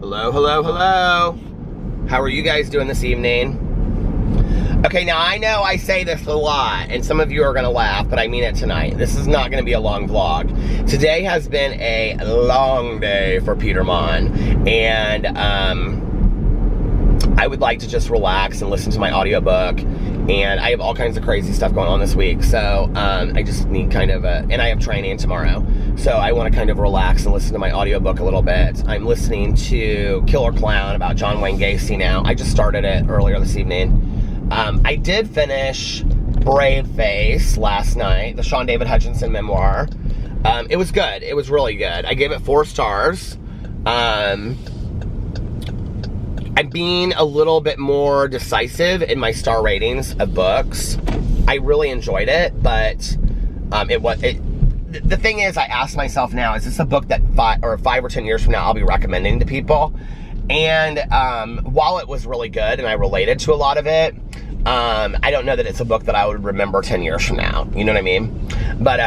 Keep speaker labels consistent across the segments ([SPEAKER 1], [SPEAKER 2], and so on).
[SPEAKER 1] Hello, hello, hello. How are you guys doing this evening? Okay, now I know I say this a lot, and some of you are going to laugh, but I mean it tonight. This is not going to be a long vlog. Today has been a long day for Peter Monn, and I would like to just relax and listen to my audiobook, and I have all kinds of crazy stuff going on this week, so I just need kind of and I have training tomorrow, so I want to kind of relax and listen to my audiobook a little bit. I'm listening to Killer Clown about John Wayne Gacy now. I just started it earlier this evening. I did finish Brave Face last night, the Sean David Hutchinson memoir. It was good. It was really good. I gave it 4 stars. I'm being a little bit more decisive in my star ratings of books. I really enjoyed it, but the thing is, I ask myself now, is this a book that 5 or 10 years from now I'll be recommending to people? And while it was really good and I related to a lot of it, I don't know that it's a book that I would remember 10 years from now. You know what I mean? But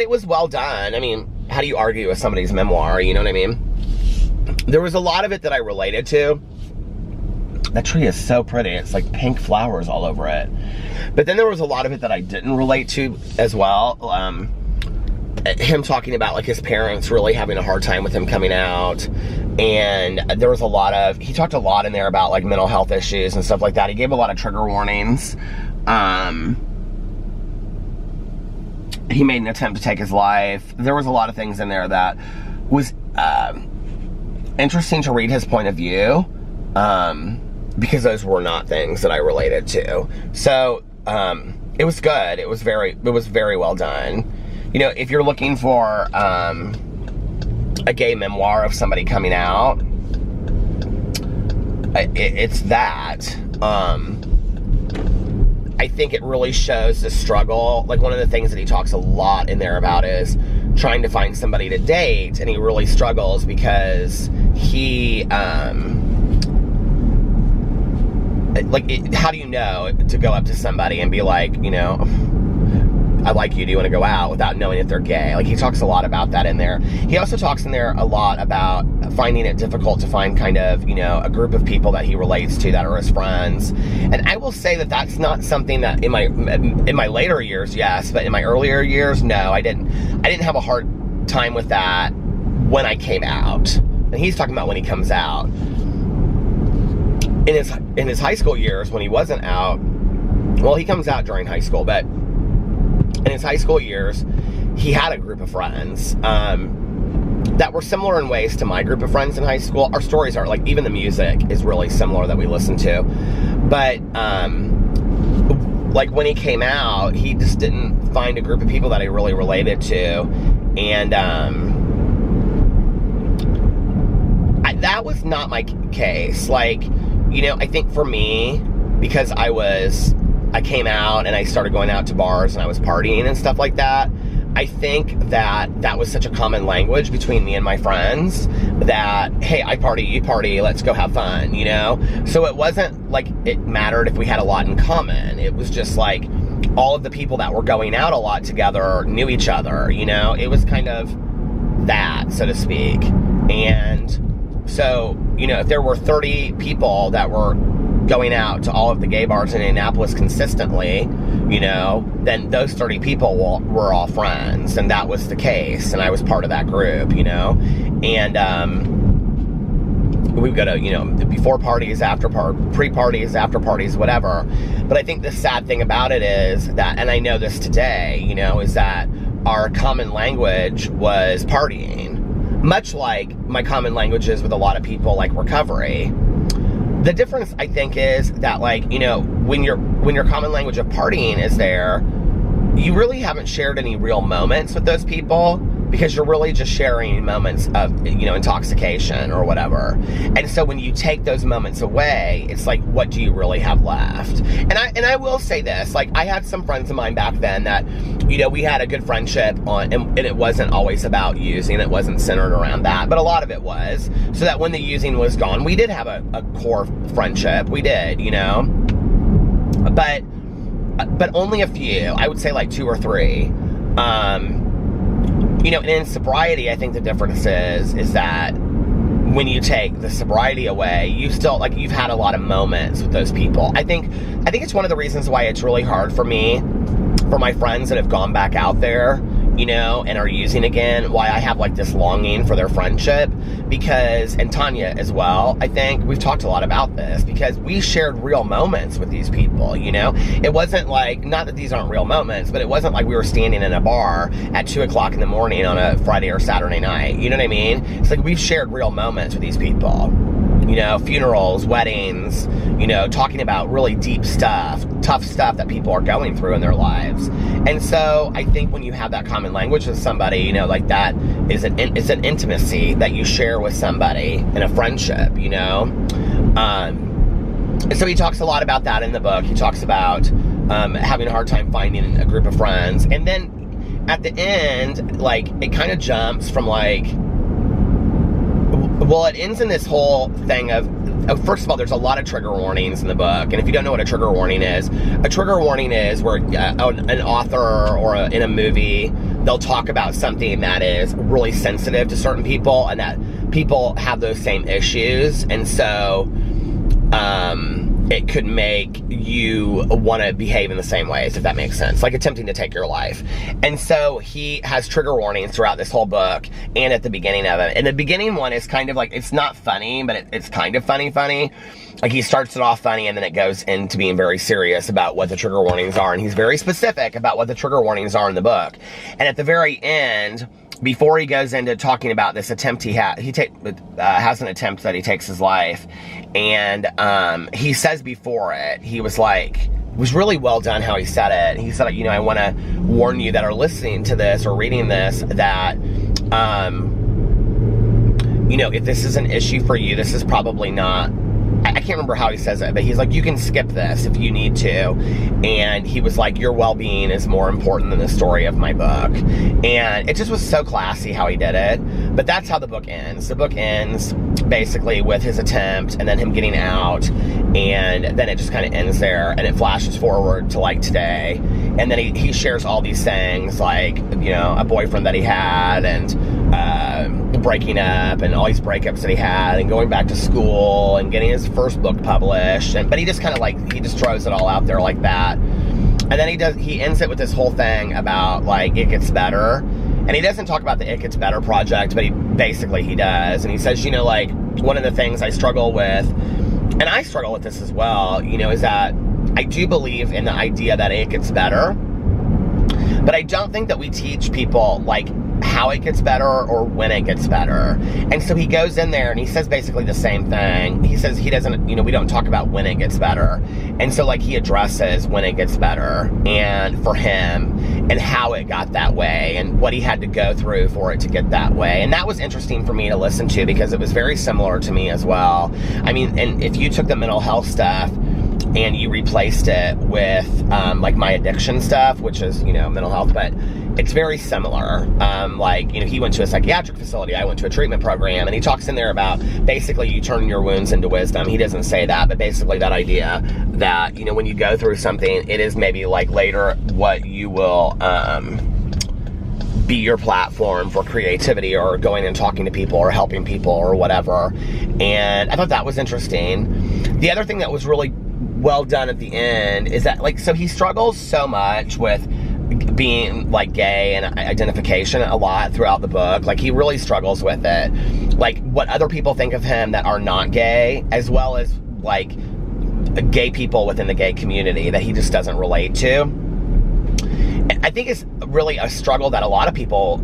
[SPEAKER 1] it was well done. I mean, how do you argue with somebody's memoir? You know what I mean? There was a lot of it that I related to. That tree is so pretty. It's like pink flowers all over it. But then there was a lot of it that I didn't relate to as well. Him talking about like his parents really having a hard time with him coming out, and there was he talked a lot in there about like mental health issues and stuff like that. He gave a lot of trigger warnings. He made an attempt to take his life. There was a lot of things in there that was interesting to read his point of view, because those were not things that I related to. So it was good. It was very well done. You know, if you're looking for a gay memoir of somebody coming out, it's that. I think it really shows the struggle. Like, one of the things that he talks a lot in there about is trying to find somebody to date, and he really struggles because he, how do you know to go up to somebody and be like, you know, I like you, do you want to go out, without knowing if they're gay? Like, he talks a lot about that in there. He also talks in there a lot about finding it difficult to find kind of, you know, a group of people that he relates to that are his friends. And I will say that that's not something that in my later years, yes, but in my earlier years, no, I didn't have a hard time with that when I came out. And he's talking about when he comes out. In his high school years, when he wasn't out, well, he comes out during high school, but in his high school years, he had a group of friends that were similar in ways to my group of friends in high school. Our stories are, like, even the music is really similar that we listen to. But, like, when he came out, he just didn't find a group of people that he really related to. And that was not my case. Like, you know, I think for me, because I came out and I started going out to bars and I was partying and stuff like that, I think that was such a common language between me and my friends that, hey, I party, you party, let's go have fun, you know? So it wasn't like it mattered if we had a lot in common. It was just like all of the people that were going out a lot together knew each other, you know? It was kind of that, so to speak. And so, you know, if there were 30 people that were going out to all of the gay bars in Indianapolis consistently, you know, then those 30 people were all friends, and that was the case, and I was part of that group, you know, and we would go to, you know, before parties, pre-parties, after parties, whatever. But I think the sad thing about it is that, and I know this today, you know, is that our common language was partying, much like my common language is with a lot of people, like recovery. The difference, I think, is that, like, you know, when your common language of partying is there, you really haven't shared any real moments with those people, because you're really just sharing moments of, you know, intoxication or whatever. And so when you take those moments away, it's like, what do you really have left? And I will say this, like, I had some friends of mine back then that, you know, we had a good friendship on, and it wasn't always about using, it wasn't centered around that, but a lot of it was, so that when the using was gone, we did have a core friendship, we did, you know, but only a few, I would say like 2 or 3, you know, and in sobriety, I think the difference is that when you take the sobriety away, you still, like, you've had a lot of moments with those people. I think it's one of the reasons why it's really hard for me, for my friends that have gone back out there, you know, and are using again, why I have like this longing for their friendship, because, and Tanya as well, I think we've talked a lot about this, because we shared real moments with these people, you know. It wasn't like, not that these aren't real moments, but it wasn't like we were standing in a bar at 2 o'clock in the morning on a Friday or Saturday night, you know what I mean? It's like we've shared real moments with these people. You know, funerals, weddings, you know, talking about really deep stuff, tough stuff that people are going through in their lives. And so I think when you have that common language with somebody, you know, like that is it's an intimacy that you share with somebody in a friendship, you know. So he talks a lot about that in the book. He talks about having a hard time finding a group of friends. And then at the end, like, it kind of jumps from like, well, it ends in this whole thing of, first of all, there's a lot of trigger warnings in the book. And if you don't know what a trigger warning is where an author or in a movie, they'll talk about something that is really sensitive to certain people, and that people have those same issues. And so it could make you want to behave in the same ways, if that makes sense, like attempting to take your life. And so he has trigger warnings throughout this whole book and at the beginning of it. And the beginning one is kind of like, it's not funny, but it's kind of funny. Like, he starts it off funny, and then it goes into being very serious about what the trigger warnings are. And he's very specific about what the trigger warnings are in the book. And at the very end, before he goes into talking about this attempt he has an attempt that he takes his life, and he says before it, he was like, it was really well done how he said it. He said, you know, I want to warn you that are listening to this or reading this that, you know, if this is an issue for you, this is probably not, I can't remember how he says it, but he's like, you can skip this if you need to. And he was like, your well-being is more important than the story of my book. And it just was so classy how he did it. But that's how the book ends. The book ends basically with his attempt and then him getting out. And then it just kind of ends there, and it flashes forward to like today. And then he shares all these things, like, you know, a boyfriend that he had, and breaking up, and all these breakups that he had, and going back to school, and getting his first book published. But he just kind of like, he just throws it all out there like that. And then he ends it with this whole thing about like, it gets better. And he doesn't talk about the It Gets Better project, but he does. And he says, you know, like, one of the things I struggle with, and I struggle with this as well, you know, is that I do believe in the idea that it gets better, but I don't think that we teach people like how it gets better or when it gets better. And so he goes in there and he says basically the same thing. He says he doesn't, you know, we don't talk about when it gets better. And so like, he addresses when it gets better, and for him, and how it got that way, and what he had to go through for it to get that way. And that was interesting for me to listen to, because it was very similar to me as well. I mean, and if you took the mental health stuff and you replaced it with like my addiction stuff, which is, you know, mental health, but it's very similar. Like, you know, he went to a psychiatric facility, I went to a treatment program, and he talks in there about basically you turn your wounds into wisdom. He doesn't say that, but basically that idea that, you know, when you go through something, it is maybe like later what you will be your platform for creativity, or going and talking to people, or helping people, or whatever. And I thought that was interesting. The other thing that was really well done at the end is that, like, so he struggles so much with being like gay and identification a lot throughout the book. Like, he really struggles with it, like what other people think of him that are not gay, as well as like gay people within the gay community that he just doesn't relate to. And I think it's really a struggle that a lot of people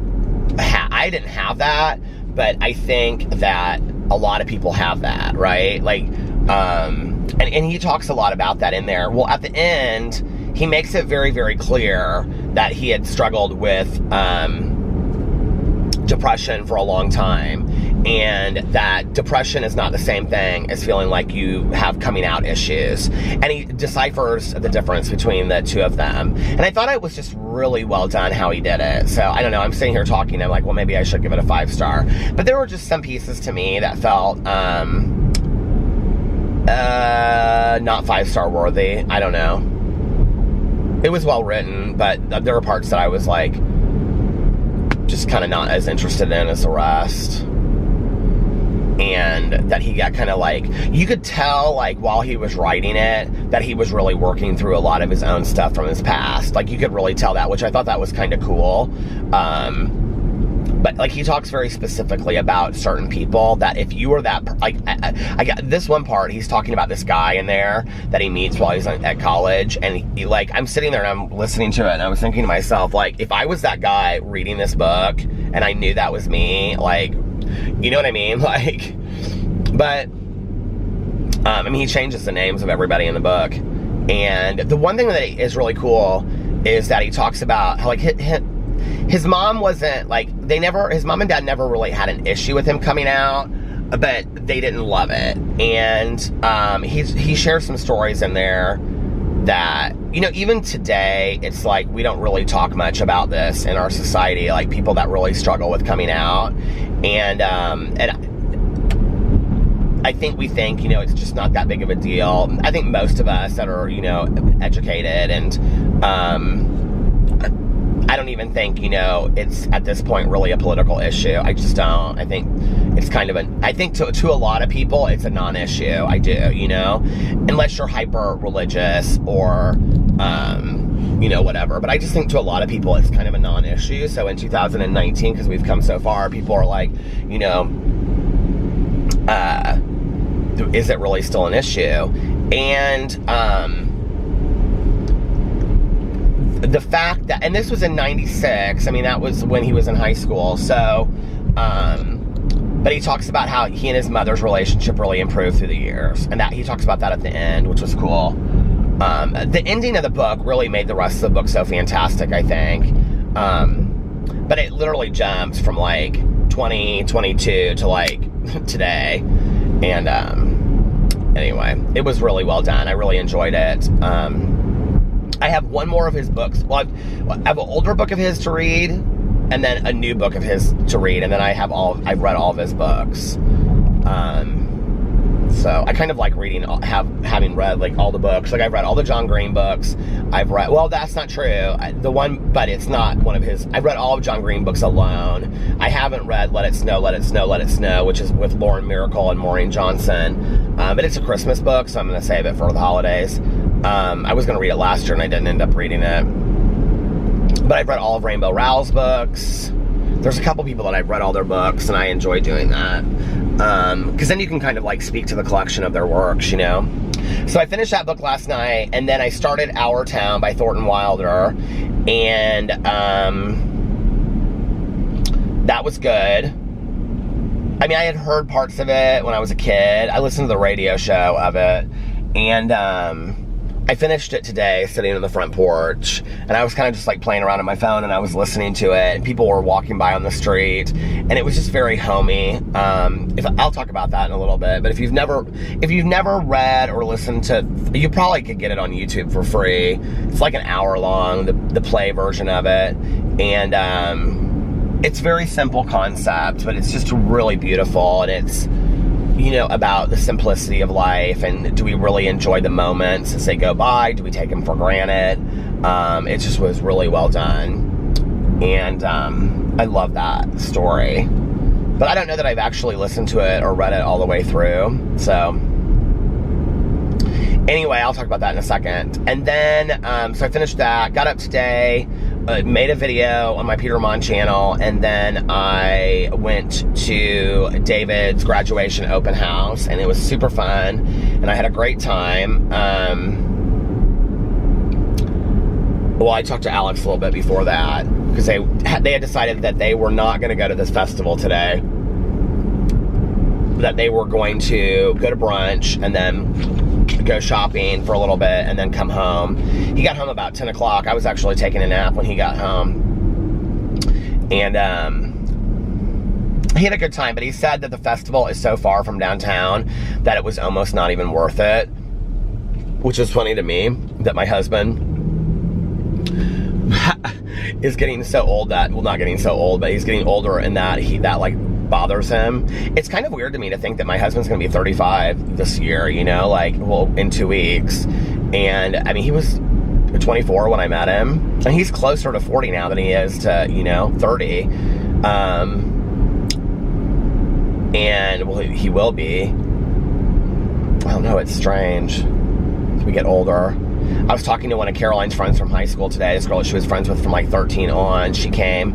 [SPEAKER 1] I didn't have that, but I think that a lot of people have that, right? Like, and he talks a lot about that in there. Well, at the end, he makes it very, very clear that he had struggled with depression for a long time, and that depression is not the same thing as feeling like you have coming out issues. And he deciphers the difference between the two of them. And I thought it was just really well done how he did it. So I don't know, I'm sitting here talking, I'm like, well, maybe I should give it a 5-star. But there were just some pieces to me that felt not 5-star worthy. I don't know. It was well written, but there were parts that I was like, just kind of not as interested in as the rest. and that he got kind of like, you could tell like while he was writing it that he was really working through a lot of his own stuff from his past. Like you could really tell that, which I thought that was kind of cool. But like he talks very specifically about certain people that if you were that, like I got this one part, he's talking about this guy in there that he meets while he's at college, and he like, I'm sitting there and I'm listening to it and I was thinking to myself, like, if I was that guy reading this book and I knew that was me, like, you know what I mean? Like, but I mean, he changes the names of everybody in the book. And the one thing that is really cool is that he talks about how like his mom wasn't like, his mom and dad never really had an issue with him coming out, but they didn't love it. And he shares some stories in there that, you know, even today, it's like we don't really talk much about this in our society, like people that really struggle with coming out. And I think we think, you know, it's just not that big of a deal. I think most of us that are, you know, educated and I don't even think, you know, it's at this point really a political issue. I just don't. I think it's kind of I think to a lot of people, it's a non-issue. I do, you know, unless you're hyper religious or, you know, whatever. But I just think to a lot of people, it's kind of a non-issue. So in 2019, because we've come so far, people are like, you know, is it really still an issue? And, the fact that, and this was in 96, I mean, that was when he was in high school, so, but he talks about how he and his mother's relationship really improved through the years, and that he talks about that at the end, which was cool. The ending of the book really made the rest of the book so fantastic, I think, but it literally jumps from, like, 2022 to, like, today, and, anyway, it was really well done. I really enjoyed it. I have one more of his books. Well, I have an older book of his to read, and then a new book of his to read, and then I've read all of his books. So I kind of like reading, having read like all the books. Like I've read all the John Green books. I've read, well, that's not true. But it's not one of his. I've read all of John Green books alone. I haven't read Let It Snow, Let It Snow, Let It Snow, which is with Lauren Miracle and Maureen Johnson. But it's a Christmas book, so I'm going to save it for the holidays. I was going to read it last year and I didn't end up reading it. But I've read all of Rainbow Rowell's books. There's a couple people that I've read all their books, and I enjoy doing that. Because then you can kind of like speak to the collection of their works, you know? So I finished that book last night, and then I started Our Town by Thornton Wilder, and that was good. I mean, I had heard parts of it when I was a kid. I listened to the radio show of it, and I finished it today sitting on the front porch, and I was kind of just like playing around on my phone, and I was listening to it, and people were walking by on the street, and it was just very homey. I'll talk about that in a little bit, but if you've never read or listened to, you probably could get it on YouTube for free. It's like an hour long, the play version of it, and it's very simple concept, but it's just really beautiful, and it's, you know, about the simplicity of life, and do we really enjoy the moments as they go by? Do we take them for granted? It just was really well done, and I love that story. But I don't know that I've actually listened to it or read it all the way through, so anyway, I'll talk about that in a second. And then, so I finished that, got up today, made a video on my Peter Monn channel, and then I went to David's graduation open house, and it was super fun, and I had a great time. Well, I talked to Alex a little bit before that, because they had decided that they were not going to go to this festival today, that they were going to go to brunch, and then go shopping for a little bit, and then come home. He got home about 10 o'clock. I was actually taking a nap when he got home. And he had a good time, but he said that the festival is so far from downtown that it was almost not even worth it. Which is funny to me, that my husband is getting so old that, well, not getting so old, but he's getting older, and that like bothers him. It's kind of weird to me to think that my husband's gonna be 35 this year, you know, like, well, in 2 weeks. And I mean, he was 24 when I met him, and he's closer to 40 now than he is to, you know, 30. And, well, he will be. I don't know, it's strange. As we get older. I was talking to one of Caroline's friends from high school today. This girl that she was friends with from like 13 on. She came,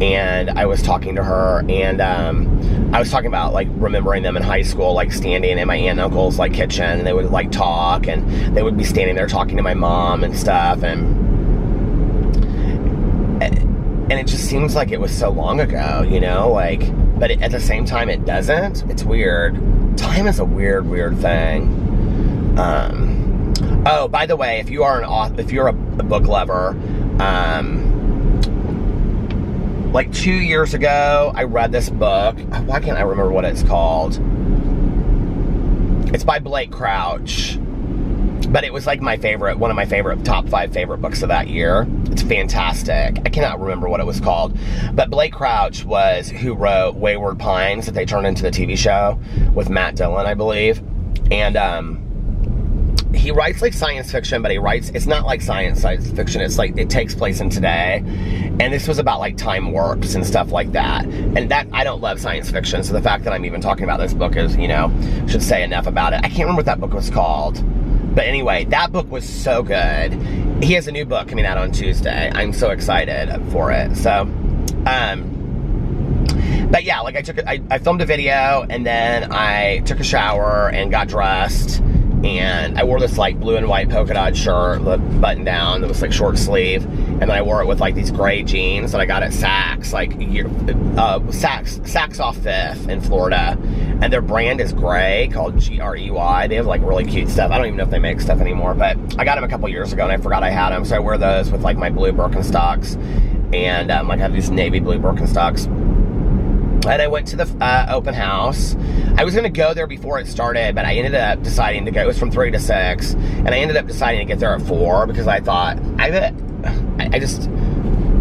[SPEAKER 1] and I was talking to her, and I was talking about like remembering them in high school, like standing in my aunt and uncle's like kitchen, and they would like talk, and they would be standing there talking to my mom and stuff, and it just seems like it was so long ago, you know, like, but at the same time it doesn't. It's weird. Time is a weird thing. Oh, by the way, if you're a book lover, like 2 years ago, I read this book. Why can't I remember what it's called? It's by Blake Crouch, but it was like one of my favorite, top 5 favorite books of that year. It's fantastic. I cannot remember what it was called, but Blake Crouch was who wrote Wayward Pines that they turned into the TV show with Matt Dillon, I believe, and he writes like science fiction, but it's not like science fiction. It's like, it takes place in today. And this was about like time warps and stuff like that. And that, I don't love science fiction. So the fact that I'm even talking about this book is, you know, should say enough about it. I can't remember what that book was called. But anyway, that book was so good. He has a new book coming out on Tuesday. I'm so excited for it. So, but yeah, like I filmed a video, and then I took a shower and got dressed. And I wore this like blue and white polka dot shirt, button down, that was like short sleeve, and then I wore it with like these gray jeans that I got at Saks, like Saks off 5th in Florida, and their brand is Grey, called Grey. They have like really cute stuff. I don't even know if they make stuff anymore, but I got them a couple years ago and I forgot I had them, so I wear those with like my blue Birkenstocks, and like I have these navy blue Birkenstocks. And I went to the open house. I was going to go there before it started, but I ended up deciding to go. It was from 3 to 6, and I ended up deciding to get there at 4 because I thought, I just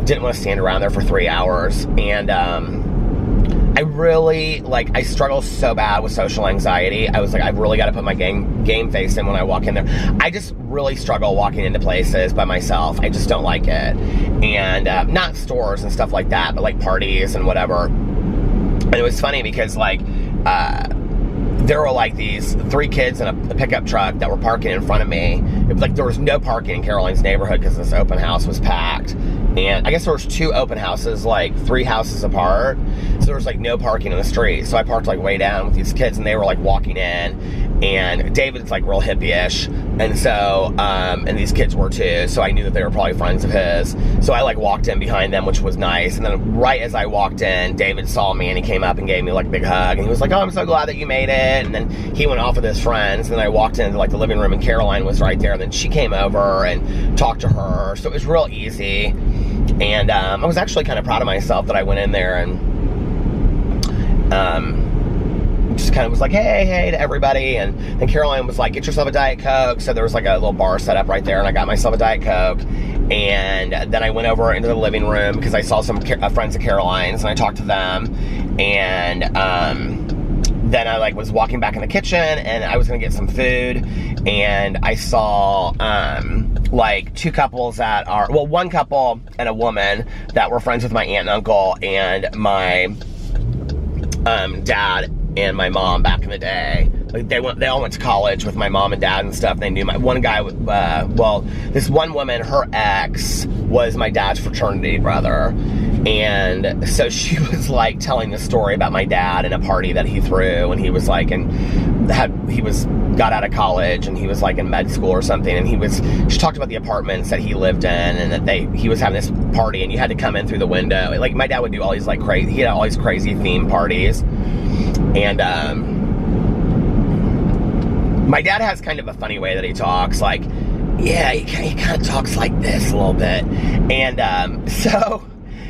[SPEAKER 1] didn't want to stand around there for 3 hours. And I really, like, I struggle so bad with social anxiety. I was like, I've really got to put my game face in when I walk in there. I just really struggle walking into places by myself. I just don't like it. And not stores and stuff like that, but like parties and whatever. And it was funny because, like, there were, like, these 3 kids in a pickup truck that were parking in front of me. It was like there was no parking in Caroline's neighborhood because this open house was packed. And I guess there was 2 open houses, like, 3 houses apart. So there was, like, no parking on the street. So I parked, like, way down with these kids, and they were, like, walking in. And David's, like, real hippie-ish. And so, and these kids were, too. So I knew that they were probably friends of his. So I, like, walked in behind them, which was nice. And then right as I walked in, David saw me, and he came up and gave me, like, a big hug. And he was like, oh, I'm so glad that you made it. And then he went off with his friends. And then I walked into, like, the living room, and Caroline was right there. And then she came over and talked to her. So it was real easy. And I was actually kind of proud of myself that I went in there and just kind of was like, hey to everybody. And then Caroline was like, get yourself a Diet Coke. So there was like a little bar set up right there, and I got myself a Diet Coke. And then I went over into the living room because I saw some friends of Caroline's, and I talked to them. And then I like was walking back in the kitchen, and I was gonna get some food, and I saw like 2 couples that are, well, 1 couple and a woman that were friends with my aunt and uncle and my dad and my mom back in the day. Like they all went to college with my mom and dad and stuff. They knew my one guy. Well, this one woman, her ex was my dad's fraternity brother, and so she was like telling the story about my dad and a party that he threw, and he was like, got out of college, and he was like in med school or something, and she talked about the apartments that he lived in, and that he was having this party, and you had to come in through the window. Like my dad would do all these like crazy, he had all these crazy theme parties, and my dad has kind of a funny way that he talks, like, yeah, he kind of talks like this a little bit. And so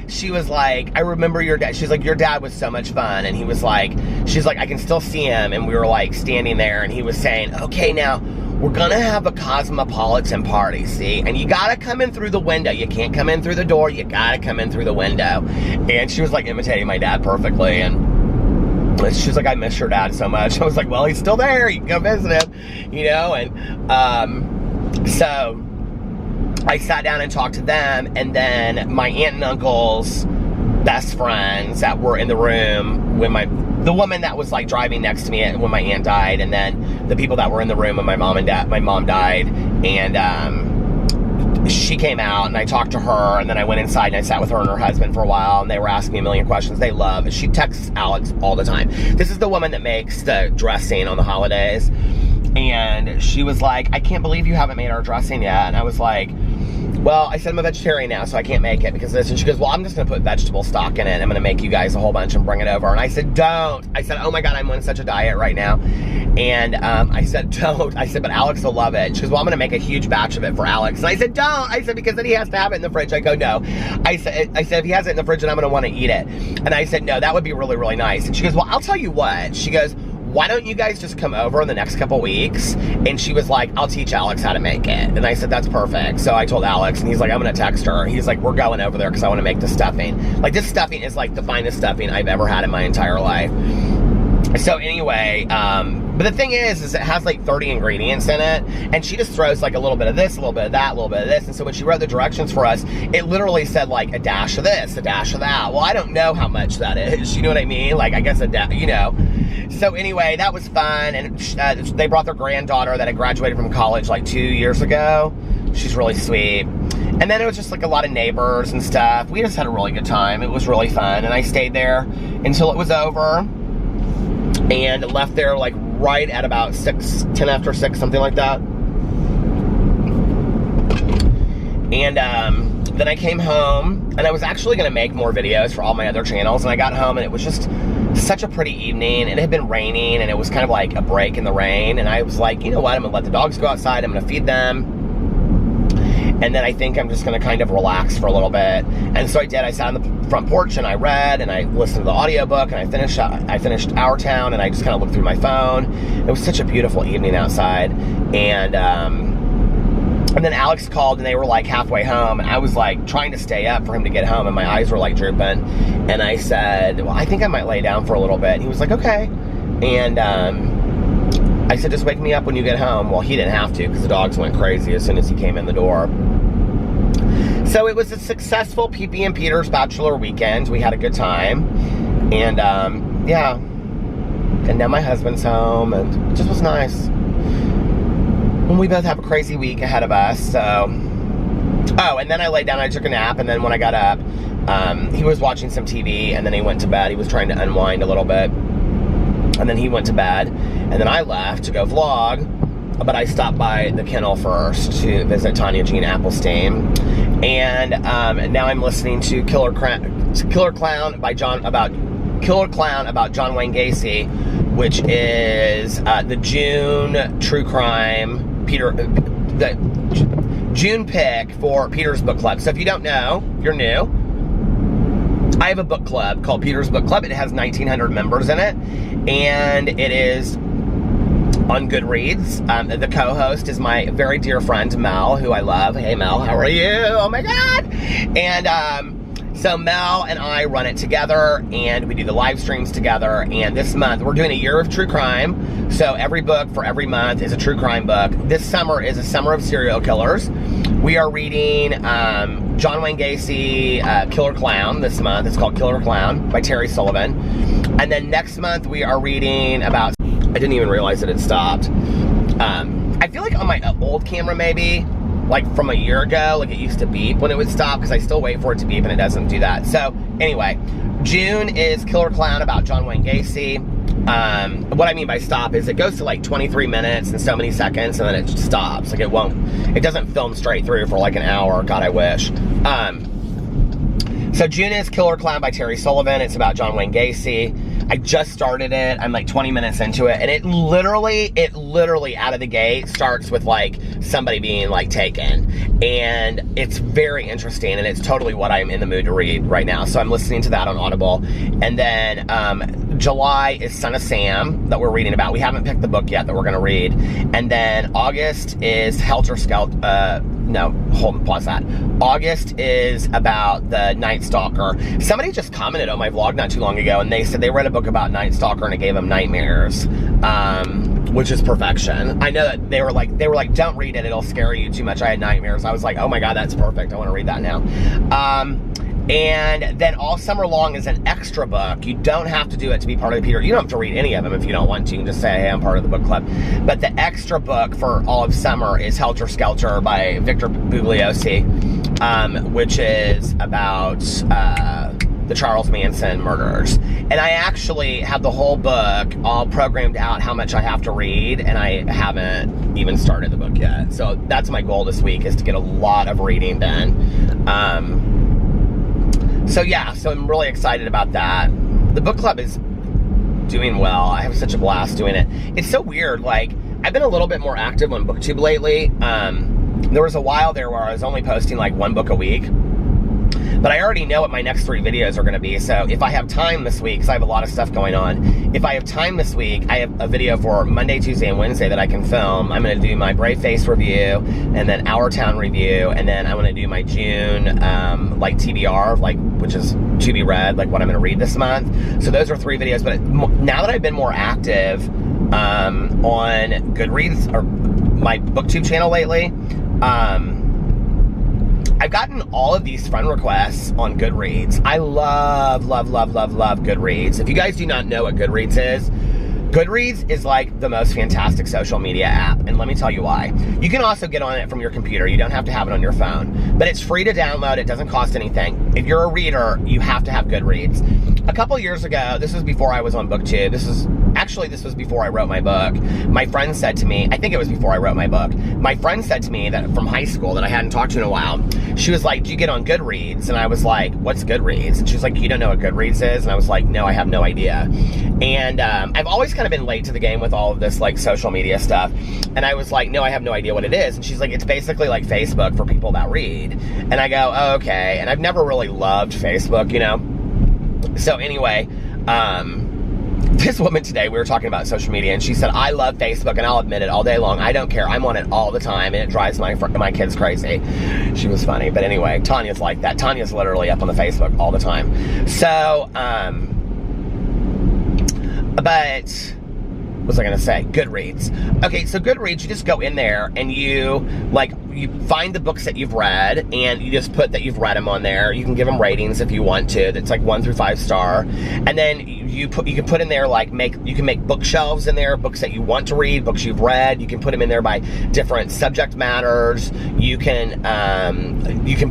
[SPEAKER 1] she was like, I remember your dad. She's like, your dad was so much fun. And he was like, she's like, I can still see him. And we were like standing there, and he was saying, okay, now we're gonna have a cosmopolitan party, see? And you gotta come in through the window. You can't come in through the door. You gotta come in through the window. And she was like imitating my dad perfectly. And she's like, I miss your dad so much. I was like, well, he's still there. You can go visit him, you know? And so I sat down and talked to them, and then my aunt and uncle's best friends that were in the room when the woman that was like driving next to me when my aunt died, and then the people that were in the room when my mom died, and she came out, and I talked to her, and then I went inside and I sat with her and her husband for a while, and they were asking me a million questions. They love it. She texts Alex all the time. This is the woman that makes the dressing on the holidays, and she was like, I can't believe you haven't made our dressing yet. And I was like, well, I said I'm a vegetarian now, so I can't make it because of this. And she goes, well, I'm just going to put vegetable stock in it. I'm going to make you guys a whole bunch and bring it over. And I said, don't. I said, oh my God, I'm on such a diet right now. And I said, don't. I said, but Alex will love it. She goes, well, I'm going to make a huge batch of it for Alex. And I said, don't. I said, because then he has to have it in the fridge. I go, no. I said, if he has it in the fridge, then I'm going to want to eat it. And I said, no, that would be really, really nice. And she goes, well, I'll tell you what. She goes, why don't you guys just come over in the next couple weeks? And she was like, I'll teach Alex how to make it. And I said, that's perfect. So I told Alex, and he's like, I'm going to text her. He's like, we're going over there because I want to make the stuffing. Like, this stuffing is like the finest stuffing I've ever had in my entire life. So anyway, but the thing is it has like 30 ingredients in it, and she just throws like a little bit of this, a little bit of that, a little bit of this. And so when she wrote the directions for us, it literally said like a dash of this, a dash of that. Well, I don't know how much that is. You know what I mean? Like, I guess you know. So anyway, that was fun, and they brought their granddaughter that had graduated from college like 2 years ago. She's really sweet. And then it was just like a lot of neighbors and stuff. We just had a really good time. It was really fun, and I stayed there until it was over, and left there like right at about 10 after 6, something like that. And then I came home, and I was actually going to make more videos for all my other channels, and I got home, and it was just such a pretty evening, and it had been raining, and it was kind of like a break in the rain, and I was like, you know what, I'm going to let the dogs go outside, I'm going to feed them, and then I think I'm just going to kind of relax for a little bit. And so I did. I sat on the front porch, and I read, and I listened to the audiobook, and I finished Our Town, and I just kind of looked through my phone. It was such a beautiful evening outside, and then Alex called, and they were like halfway home, and I was like trying to stay up for him to get home, and my eyes were like drooping, and I said, well, I think I might lay down for a little bit. And he was like, okay. And I said, just wake me up when you get home. Well, he didn't have to, because the dogs went crazy as soon as he came in the door. So it was a successful PP and Peter's bachelor weekend. We had a good time, and yeah, and now my husband's home, and it just was nice. And we both have a crazy week ahead of us, so. Oh, and then I laid down, I took a nap, and then when I got up, he was watching some TV, and then he went to bed. He was trying to unwind a little bit, and then he went to bed, and then I left to go vlog, but I stopped by the kennel first to visit Tanya Jean Applestein, and now I'm listening to Killer Clown about John Wayne Gacy, which is the June true crime the June pick for Peter's Book Club. So if you don't know, if you're new, I have a book club called Peter's Book Club. It has 1,900 members in it, and it is on Goodreads. The co-host is my very dear friend, Mel, who I love. Hey, Mel, how are you? Oh, my God. And so Mel and I run it together, and we do the live streams together. And this month, we're doing a year of true crime. So every book for every month is a true crime book. This summer is a summer of serial killers. We are reading John Wayne Gacy, Killer Clown this month. It's called Killer Clown by Terry Sullivan. And then next month, we are reading about... I didn't even realize that it stopped. I feel like on my old camera, maybe, like from a year ago, like it used to beep when it would stop, because I still wait for it to beep and it doesn't do that. So anyway, June is Killer Clown about John Wayne Gacy. What I mean by stop is it goes to like 23 minutes and so many seconds, and then it just stops. Like it doesn't film straight through for like an hour. God, I wish. So June is Killer Clown by Terry Sullivan. It's about John Wayne Gacy. I just started it. I'm like 20 minutes into it, and it literally out of the gate starts with like somebody being like taken, and it's very interesting, and it's totally what I'm in the mood to read right now. So I'm listening to that on Audible. And then July is Son of Sam that we're reading about. We haven't picked the book yet that we're gonna read. And then August is Helter Skelter. No, pause that. August is about the Night Stalker. Somebody just commented on my vlog not too long ago, and they said they read a book about Night Stalker and it gave them nightmares, which is perfection. I know that they were like, don't read it, it'll scare you too much. I had nightmares. I was like, oh my God, that's perfect. I want to read that now. And then all summer long is an extra book. You don't have to do it to be part of the Peter. You don't have to read any of them if you don't want to. You can just say, hey, I'm part of the book club. But the extra book for all of summer is Helter Skelter by Victor Bugliosi, which is about the Charles Manson murders. And I actually have the whole book all programmed out how much I have to read, and I haven't even started the book yet. So that's my goal this week, is to get a lot of reading done. So yeah, so I'm really excited about that. The book club is doing well. I have such a blast doing it. It's so weird, like, I've been a little bit more active on BookTube lately. There was a while there where I was only posting like 1 book a week. But I already know what my next 3 videos are going to be. So if I have time this week, because I have a lot of stuff going on, if I have time this week, I have a video for Monday, Tuesday, and Wednesday that I can film. I'm going to do my Brave Face review, and then Our Town review, and then I'm going to do my June, like TBR, like, which is to be read, like what I'm going to read this month. So those are 3 videos. But now that I've been more active on Goodreads, or my BookTube channel lately, I've gotten all of these friend requests on Goodreads. I love, love, love, love, love Goodreads. If you guys do not know what Goodreads is like the most fantastic social media app, and let me tell you why. You can also get on it from your computer. You don't have to have it on your phone, but it's free to download. It doesn't cost anything. If you're a reader, you have to have Goodreads. A couple years ago, this was before I was on BookTube. This was before I wrote my book. My friend said to me, I think it was before I wrote my book, my friend said to me that from high school that I hadn't talked to in a while, she was like, do you get on Goodreads? And I was like, what's Goodreads? And she was like, you don't know what Goodreads is? And I was like, no, I have no idea. And I've always kind of been late to the game with all of this like social media stuff. And I was like, no, I have no idea what it is. And she's like, it's basically like Facebook for people that read. And I go, oh, okay. And I've never really loved Facebook, you know? So anyway, this woman today, we were talking about social media, and she said, I love Facebook, and I'll admit it all day long. I don't care. I'm on it all the time, and it drives my kids crazy. She was funny. But anyway, Tanya's like that. Tanya's literally up on the Facebook all the time. So, but what was I going to say? Goodreads. Okay, so Goodreads, you just go in there, and you find the books that you've read, and you just put that you've read them on there. You can give them ratings if you want to. That's like 1 through 5 star. And then you can put in there, like, you can make bookshelves in there, books that you want to read, books you've read. You can put them in there by different subject matters. You can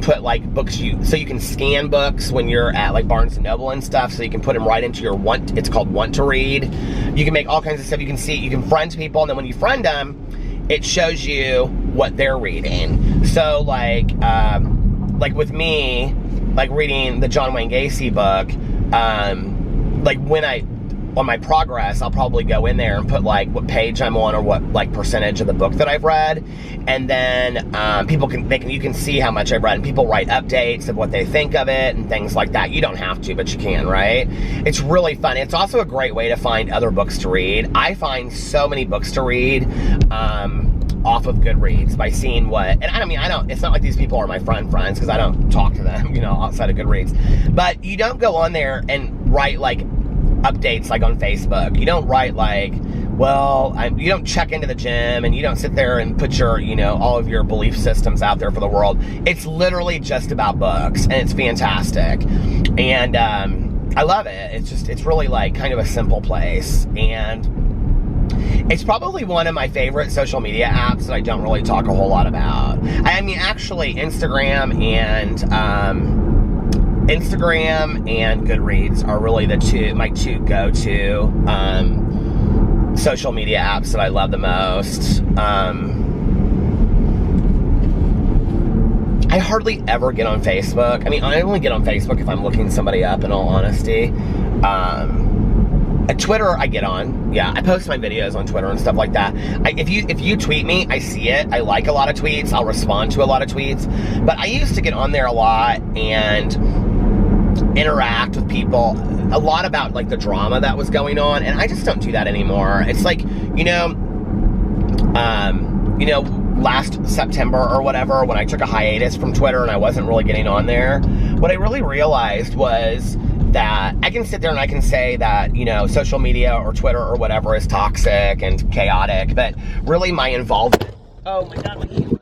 [SPEAKER 1] put like books so you can scan books when you're at like Barnes and Noble and stuff, so you can put them right into your it's called want to read. You can make all kinds of stuff. You can friend people, and then when you friend them, it shows you what they're reading. So like with me, like reading the John Wayne Gacy book, like on my progress, I'll probably go in there and put like what page I'm on, or what like percentage of the book that I've read. And then you can see how much I've read, and people write updates of what they think of it and things like that. You don't have to, but you can, right? It's really fun. It's also a great way to find other books to read. I find so many books to read off of Goodreads by seeing what, and it's not like these people are my friends, because I don't talk to them, you know, outside of Goodreads. But you don't go on there and write like updates like on Facebook. You don't write like, well, you don't check into the gym, and you don't sit there and put your, you know, all of your belief systems out there for the world. It's literally just about books, and it's fantastic. And I love it. It's really like kind of a simple place, and it's probably one of my favorite social media apps that I don't really talk a whole lot about. I mean, actually, Instagram and Goodreads are really my two go-to social media apps that I love the most. I hardly ever get on Facebook. I mean, I only get on Facebook if I'm looking somebody up, in all honesty. Twitter, I get on. Yeah, I post my videos on Twitter and stuff like that. If you tweet me, I see it. I like a lot of tweets. I'll respond to a lot of tweets. But I used to get on there a lot and interact with people a lot about like the drama that was going on, and I just don't do that anymore. It's like, last September or whatever, when I took a hiatus from Twitter and I wasn't really getting on there, what I really realized was that I can sit there and I can say that, you know, social media or Twitter or whatever is toxic and chaotic, but really my involvement, oh my God, my camera.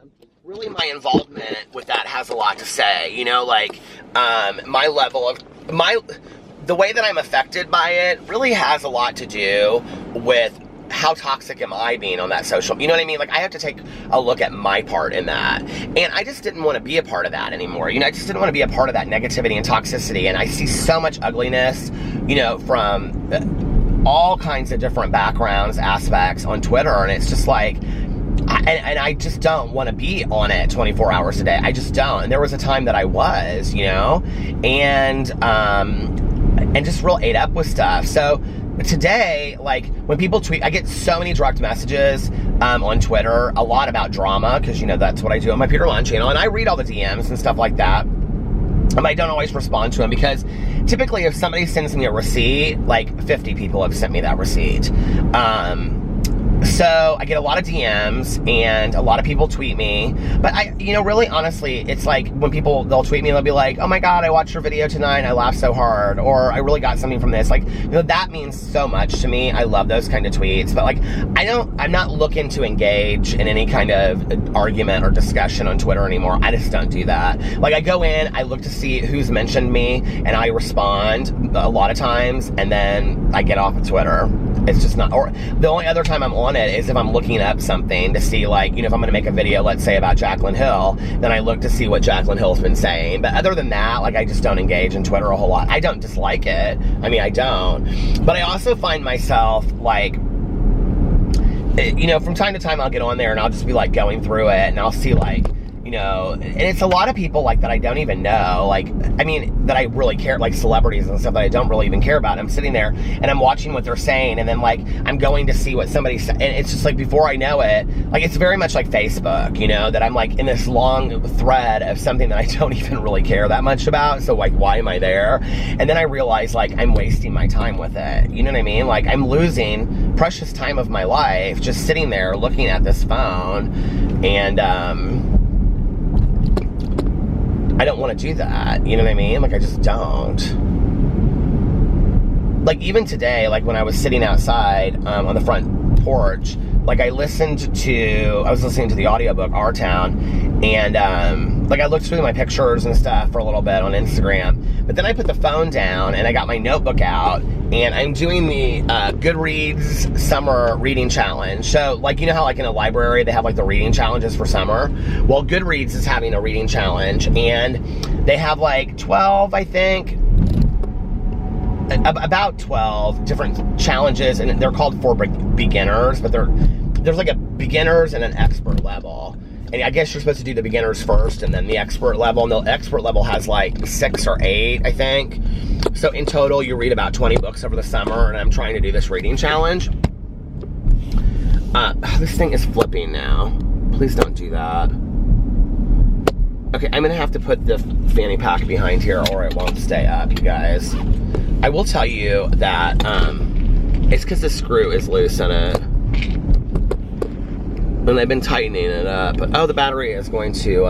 [SPEAKER 1] really my involvement with that has a lot to say, you know, like, my level of, the way that I'm affected by it really has a lot to do with how toxic am I being on that social, you know what I mean? Like, I have to take a look at my part in that, and I just didn't want to be a part of that anymore, you know, I just didn't want to be a part of that negativity and toxicity, and I see so much ugliness, you know, from all kinds of different backgrounds, aspects on Twitter, and it's just like, and I just don't want to be on it 24 hours a day, I just don't, and there was a time that I was, you know, and just real ate up with stuff. So today, like, when people tweet, I get so many direct messages on Twitter, a lot about drama, because, you know, that's what I do on my Peter Monn channel, and I read all the DMs and stuff like that, but I don't always respond to them, because typically if somebody sends me a receipt, like 50 people have sent me that receipt. So I get a lot of DMs, and a lot of people tweet me, but I, you know, really honestly, it's like when people, they'll tweet me and they'll be like, oh my god, I watched your video tonight and I laughed so hard, or I really got something from this, like, you know, that means so much to me. I love those kind of tweets, but like, I'm not looking to engage in any kind of argument or discussion on Twitter anymore. I just don't do that. Like, I go in, I look to see who's mentioned me, and I respond a lot of times, and then I get off of Twitter. It's just not, or the only other time I'm on it is if I'm looking up something to see, like, you know, if I'm going to make a video, let's say, about Jaclyn Hill, then I look to see what Jaclyn Hill's been saying. But other than that, like, I just don't engage in Twitter a whole lot. I don't dislike it. I mean, I don't. But I also find myself, like, you know, from time to time I'll get on there and I'll just be, like, going through it, and I'll see, like, you know, and it's a lot of people, like, that I don't even know, like, I mean, that I really care, like, celebrities and stuff that I don't really even care about. I'm sitting there, and I'm watching what they're saying, and then, like, I'm going to see what somebody said, and it's just, like, before I know it, like, it's very much like Facebook, you know, that I'm, like, in this long thread of something that I don't even really care that much about, so, like, why am I there? And then I realize, like, I'm wasting my time with it, you know what I mean? Like, I'm losing precious time of my life just sitting there looking at this phone, and, I don't want to do that, you know what I mean? Like, I just don't. Like, even today, like, when I was sitting outside on the front porch, like, I was listening to the audiobook, Our Town, and, like, I looked through my pictures and stuff for a little bit on Instagram, but then I put the phone down, and I got my notebook out, and I'm doing the Goodreads Summer Reading Challenge. So, like, you know how, like, in a library, they have, like, the reading challenges for summer? Well, Goodreads is having a reading challenge, and they have, like, 12, I think, about 12 different challenges, and they're called for beginners, but there's like a beginners and an expert level, and I guess you're supposed to do the beginners first and then the expert level, and the expert level has like 6 or 8, I think. So in total you read about 20 books over the summer, and I'm trying to do this reading challenge. This thing is flipping now. Please don't do that. Okay, I'm gonna have to put the fanny pack behind here or it won't stay up, you guys. I will tell you that it's because the screw is loose in it, and I've been tightening it up. Oh, the battery is going to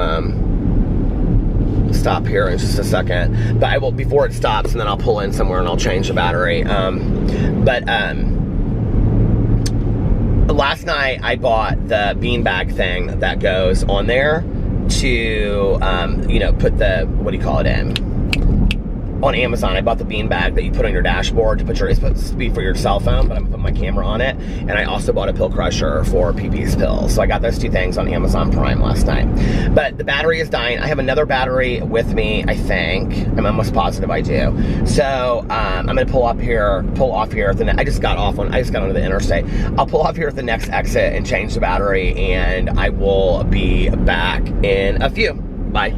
[SPEAKER 1] stop here in just a second, but I will, before it stops, and then I'll pull in somewhere and I'll change the battery. Last night I bought the beanbag thing that goes on there to you know, put the, what do you call it in? On Amazon, I bought the beanbag that you put on your dashboard to put your, it's supposed to be for your cell phone, but I'm putting my camera on it, and I also bought a pill crusher for PP's pills. So I got those 2 things on Amazon Prime last night. But the battery is dying. I have another battery with me, I think. I'm almost positive I do. So I'm gonna pull off here at the I just got onto the interstate. I'll pull off here at the next exit and change the battery, and I will be back in a few. Bye.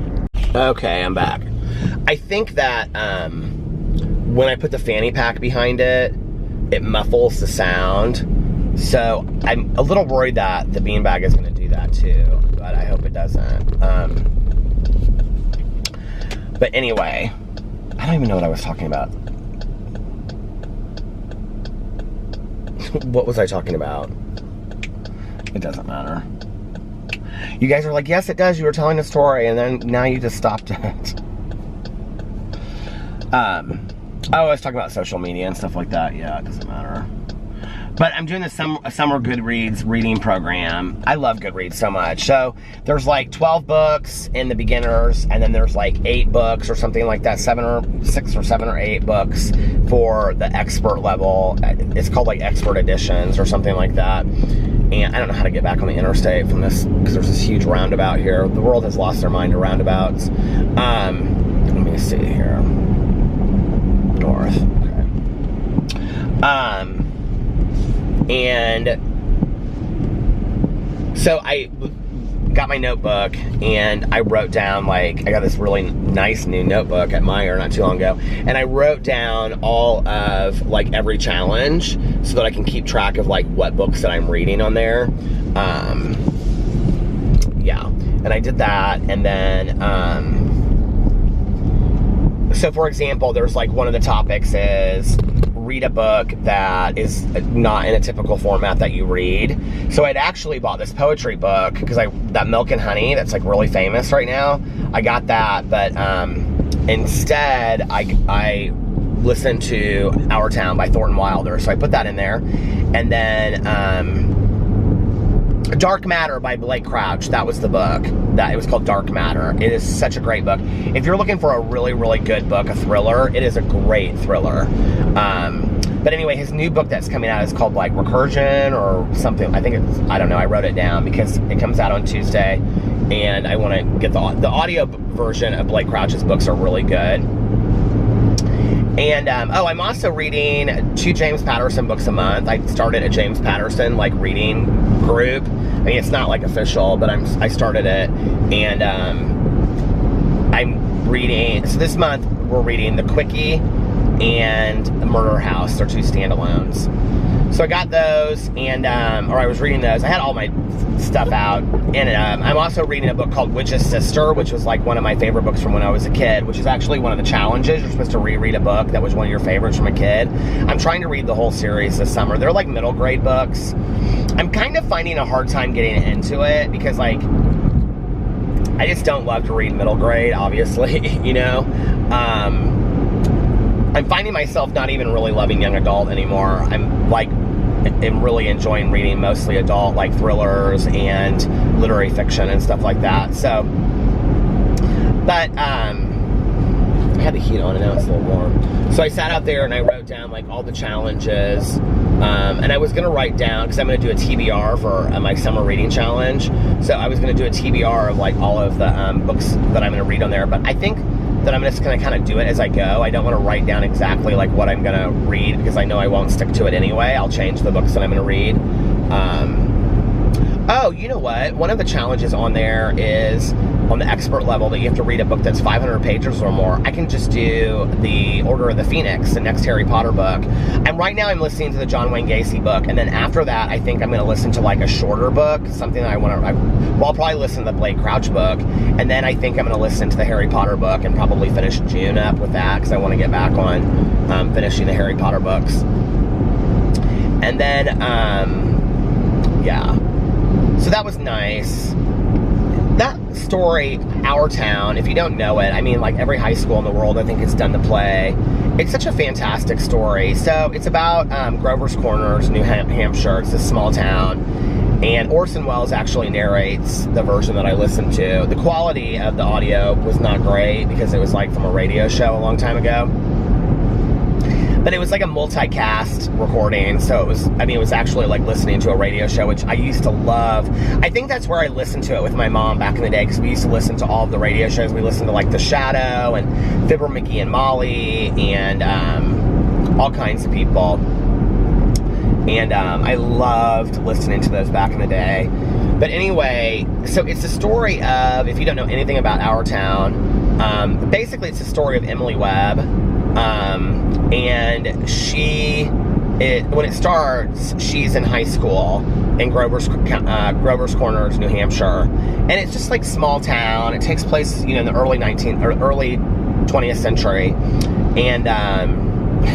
[SPEAKER 1] Okay, I'm back. I think that when I put the fanny pack behind it, it muffles the sound. So I'm a little worried that the beanbag is going to do that too, but I hope it doesn't. But anyway, I don't even know what I was talking about. What was I talking about? It doesn't matter. You guys are like, yes, it does. You were telling a story, and then now you just stopped it. I was talking about social media and stuff like that. Yeah, it doesn't matter. But I'm doing the summer Goodreads reading program. I love Goodreads so much. So there's like 12 books in the beginners, and then there's like 8 books or something like that, 6 or 7 or 8 books for the expert level. It's called like expert editions or something like that. And I don't know how to get back on the interstate from this, because there's this huge roundabout here. The world has lost their mind to roundabouts. Let me see here. North. Okay. And so I got my notebook and I wrote down, like, I got this really nice new notebook at Meyer not too long ago, and I wrote down all of like every challenge so that I can keep track of like what books that I'm reading on there. Yeah, and I did that, and then so for example, there's like one of the topics is read a book that is not in a typical format that you read. So I'd actually bought this poetry book because that Milk and Honey that's like really famous right now. I got that, but instead I listened to Our Town by Thornton Wilder. So I put that in there, and then Dark Matter by Blake Crouch. That was the book. It was called Dark Matter. It is such a great book. If you're looking for a really, really good book, a thriller, it is a great thriller. But anyway, his new book that's coming out is called like Recursion or something. I don't know. I wrote it down because it comes out on Tuesday, and I want to get the audio version of Blake Crouch's books are really good. And, I'm also reading 2 James Patterson books a month. I started a James Patterson, like, reading group. I mean, it's not, like, official, but I started it. And, I'm reading, so this month, we're reading The Quickie and Murder House. They're 2 standalones. So I got those, and, or I was reading those. I had all my stuff out, and I'm also reading a book called Witch's Sister, which was like one of my favorite books from when I was a kid, which is actually one of the challenges. You're supposed to reread a book that was one of your favorites from a kid. I'm trying to read the whole series this summer. They're like middle grade books. I'm kind of finding a hard time getting into it because, like, I just don't love to read middle grade, obviously, you know. I'm finding myself not even really loving young adult anymore. I'm really enjoying reading mostly adult, like thrillers and literary fiction and stuff like that. So, but I had the heat on and now it's a little warm. So I sat out there and I wrote down like all the challenges, and I was gonna write down, because I'm gonna do a TBR for my summer reading challenge. So I was gonna do a TBR of like all of the books that I'm gonna read on there. But I think that I'm just gonna kind of do it as I go. I don't want to write down exactly like what I'm gonna read, because I know I won't stick to it anyway. I'll change the books that I'm gonna read. Oh, you know what? One of the challenges on there is on the expert level that you have to read a book that's 500 pages or more. I can just do the Order of the Phoenix, the next Harry Potter book. And right now I'm listening to the John Wayne Gacy book. And then after that, I think I'm going to listen to like a shorter book, something that I'll probably listen to the Blake Crouch book. And then I think I'm going to listen to the Harry Potter book and probably finish June up with that, because I want to get back on finishing the Harry Potter books. And then, yeah. So that was nice. That story, Our Town, if you don't know it, I mean, like every high school in the world, I think, has done the play. It's such a fantastic story. So it's about Grover's Corners, New Hampshire. It's a small town. And Orson Welles actually narrates the version that I listened to. The quality of the audio was not great because it was like from a radio show a long time ago. But it was like a multicast recording, so it was actually like listening to a radio show, which I used to love. I think that's where I listened to it with my mom back in the day, because we used to listen to all of the radio shows. We listened to like The Shadow and Fibber, Mickey, and Molly, and all kinds of people. And I loved listening to those back in the day. But anyway, so it's the story of, if you don't know anything about Our Town, basically it's the story of Emily Webb. And when it starts, she's in high school in Grover's Corners, New Hampshire, and it's just like small town. It takes place, in the early 20th century, and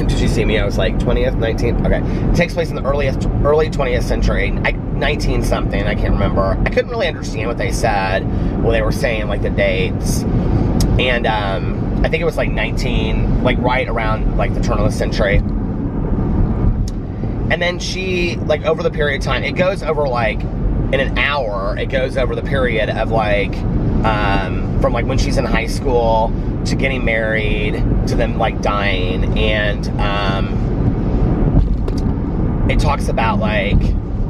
[SPEAKER 1] did you see me? I was like 20th, 19th. Okay, it takes place in the early 20th century, 19 something. I can't remember. I couldn't really understand what they said when they were saying like the dates, and I think it was like 19, like right around like the turn of the century. And then she, like, over the period of time, it goes over, like, in an hour, it goes over the period of, like, from, like, when she's in high school to getting married to them, like, dying. And it talks about, like,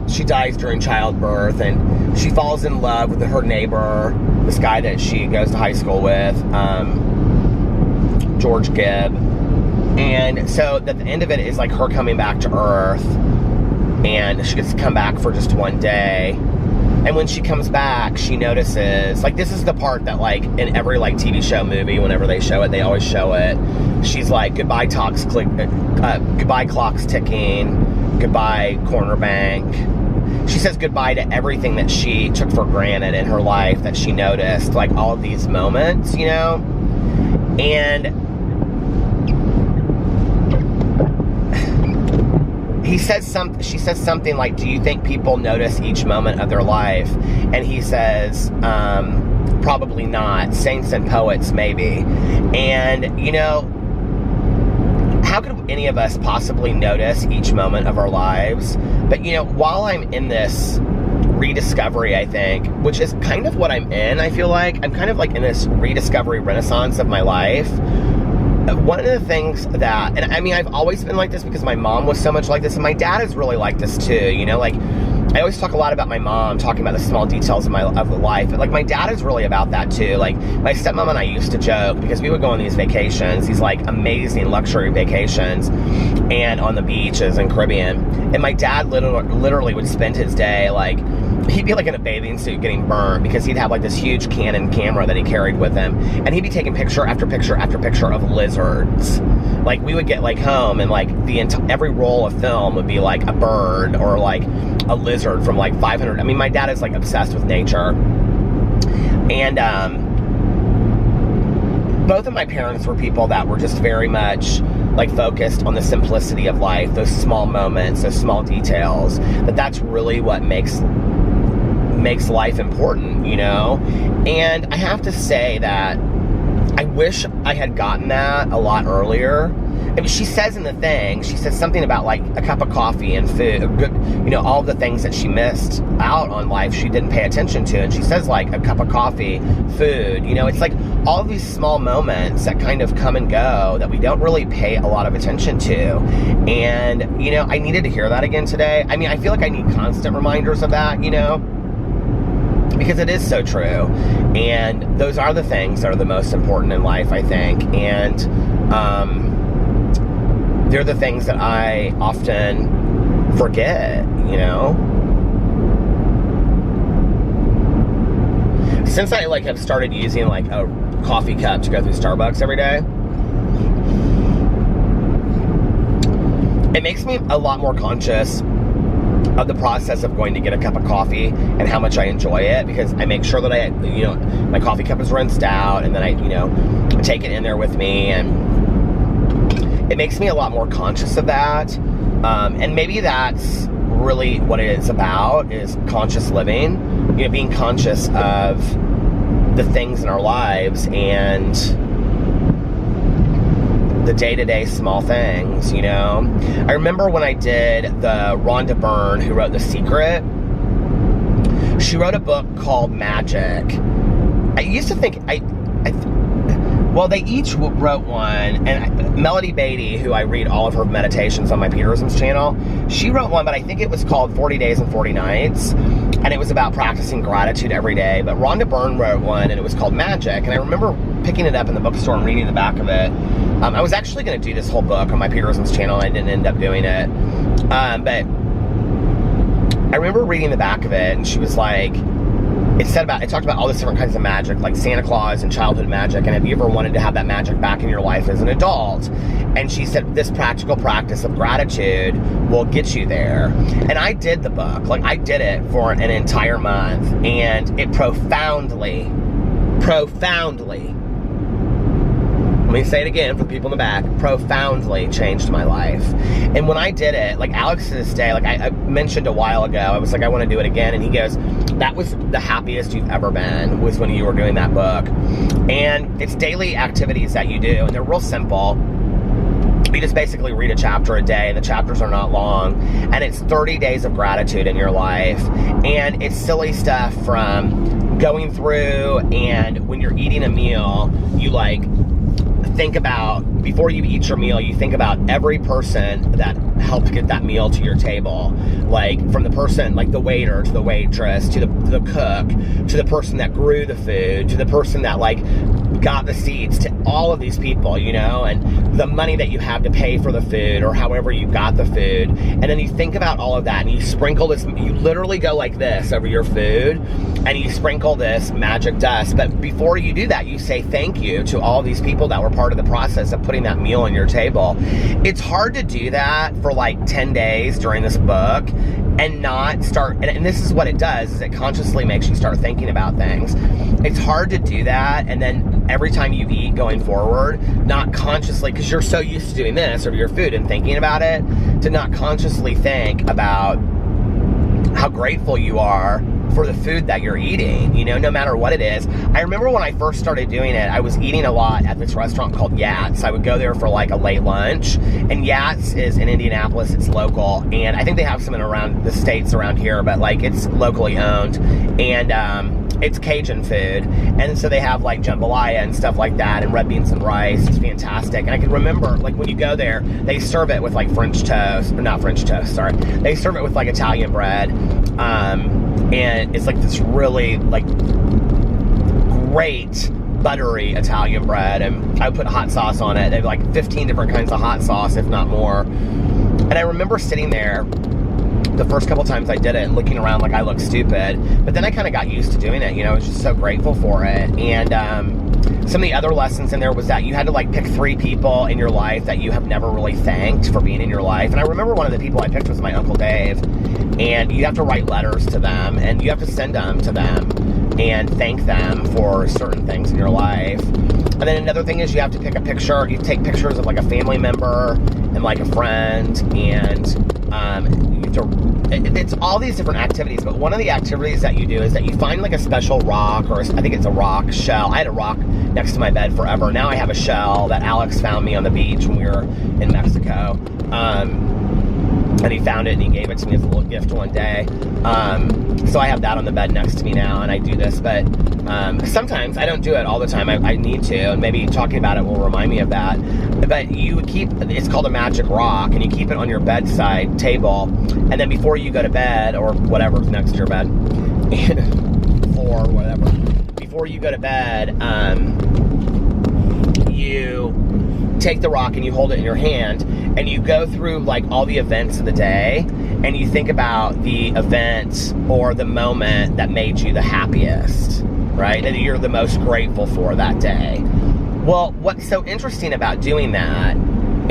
[SPEAKER 1] she dies during childbirth, and she falls in love with her neighbor, this guy that she goes to high school with, George Gibb. And so at the end of it is, like, her coming back to Earth, and she gets to come back for just one day. And when she comes back, she notices, like, this is the part that, like, in every, like, TV show, movie, whenever they show it, they always show it. She's like, goodbye clocks ticking, goodbye corner bank. She says goodbye to everything that she took for granted in her life, that she noticed, like, all of these moments, you know? And she says something like, do you think people notice each moment of their life? And he says, probably not. Saints and poets, maybe. And, you know, how could any of us possibly notice each moment of our lives? But, you know, while I'm in this rediscovery, I think, which is kind of what I'm in, I feel like, I'm kind of like in this rediscovery renaissance of my life. One of the things that, and I mean, I've always been like this because my mom was so much like this, and my dad is really like this too, you know, like, I always talk a lot about my mom, talking about the small details of life, but, like, my dad is really about that too. Like, my stepmom and I used to joke, because we would go on these vacations, these, like, amazing luxury vacations, and on the beaches in Caribbean, and my dad literally would spend his day, like, he'd be, like, in a bathing suit getting burnt, because he'd have, like, this huge Canon camera that he carried with him, and he'd be taking picture after picture after picture of lizards. Like, we would get, like, home, and, like, every roll of film would be, like, a bird or, like, a lizard from, like, 500. I mean, my dad is, like, obsessed with nature. And both of my parents were people that were just very much, like, focused on the simplicity of life, those small moments, those small details, that's really what makes life important, you know? And I have to say that I wish I had gotten that a lot earlier. I mean, she says in the thing, she says something about, like, a cup of coffee and food, good, you know, all the things that she missed out on life she didn't pay attention to. And she says, like, a cup of coffee, food, you know, it's like all of these small moments that kind of come and go that we don't really pay a lot of attention to. And, you know, I needed to hear that again today. I mean, I feel like I need constant reminders of that, you know, because it is so true. And those are the things that are the most important in life, I think. And they're the things that I often forget, you know? Since I, like, have started using, like, a coffee cup to go through Starbucks every day, it makes me a lot more conscious of the process of going to get a cup of coffee and how much I enjoy it, because I make sure that I, you know, my coffee cup is rinsed out, and then I, you know, take it in there with me, and it makes me a lot more conscious of that. And maybe that's really what it is about, is conscious living, you know, being conscious of the things in our lives and the day-to-day small things, you know? I remember when I did the Rhonda Byrne, who wrote The Secret, she wrote a book called Magic. I used to think, well, they each wrote one, and Melody Beatty, who I read all of her meditations on my Peterisms channel, she wrote one, but I think it was called 40 Days and 40 Nights, and it was about practicing gratitude every day. But Rhonda Byrne wrote one, and it was called Magic, and I remember picking it up in the bookstore and reading the back of it. I was actually going to do this whole book on my Peterisms channel, and I didn't end up doing it. But I remember reading the back of it, and she was like, it talked about all these different kinds of magic, like Santa Claus and childhood magic, and have you ever wanted to have that magic back in your life as an adult? And she said, this practical practice of gratitude will get you there. And I did the book, like, I did it for an entire month, and it profoundly, let me say it again for the people in the back, profoundly changed my life. And when I did it, like, Alex to this day, like I mentioned a while ago, I was like, I want to do it again. And he goes, that was the happiest you've ever been, was when you were doing that book. And it's daily activities that you do, and they're real simple. You just basically read a chapter a day, and the chapters are not long, and it's 30 days of gratitude in your life. And it's silly stuff from going through, and when you're eating a meal, you like think about, before you eat your meal, you think about every person that helped get that meal to your table. Like, from the person, like the waiter, to the waitress, to the cook, to the person that grew the food, to the person that like got the seeds, to all of these people, you know, and the money that you have to pay for the food, or however you got the food. And then you think about all of that, and you sprinkle this, you literally go like this over your food, and you sprinkle this magic dust. But before you do that, you say thank you to all these people that were part of the process of putting that meal on your table. It's hard to do that for like 10 days during this book and not start, and this is what it does, is it consciously makes you start thinking about things. It's hard to do that, and then every time you eat going forward, not consciously, because you're so used to doing this over your food and thinking about it, to not consciously think about how grateful you are for the food that you're eating, you know, no matter what it is. I remember when I first started doing it, I was eating a lot at this restaurant called Yats. I would go there for like a late lunch, and Yats is in Indianapolis, it's local, and I think they have some in around the states around here, but like it's locally owned, and it's Cajun food, and so they have like jambalaya and stuff like that, and red beans and rice. It's fantastic. And I can remember, like, when you go there, they serve it with like French toast, or not French toast, sorry. They serve it with like Italian bread, and it's like this really like great buttery Italian bread, and I would put hot sauce on it. They have like 15 different kinds of hot sauce, if not more. And I remember sitting there the first couple times I did it and looking around like I looked stupid, but then I kind of got used to doing it, you know. I was just so grateful for it. And some of the other lessons in there was that you had to like pick 3 people in your life that you have never really thanked for being in your life. And I remember one of the people I picked was my Uncle Dave, and you have to write letters to them, and you have to send them to them and thank them for certain things in your life. And then another thing is you have to pick a picture. You take pictures of like a family member and like a friend, and it's all these different activities. But one of the activities that you do is that you find like a special rock, or I think it's a rock shell. I had a rock next to my bed forever. Now I have a shell that Alex found me on the beach when we were in Mexico. And he found it and he gave it to me as a little gift one day. So I have that on the bed next to me now, and I do this, but sometimes I don't do it all the time. I need to, and maybe talking about it will remind me of that. But you keep, it's called a magic rock, and you keep it on your bedside table, and then before you go to bed, or whatever's next to your bed, or whatever, before you go to bed, you take the rock and you hold it in your hand, and you go through like all the events of the day, and you think about the event or the moment that made you the happiest, right? And you're the most grateful for that day. Well, what's so interesting about doing that,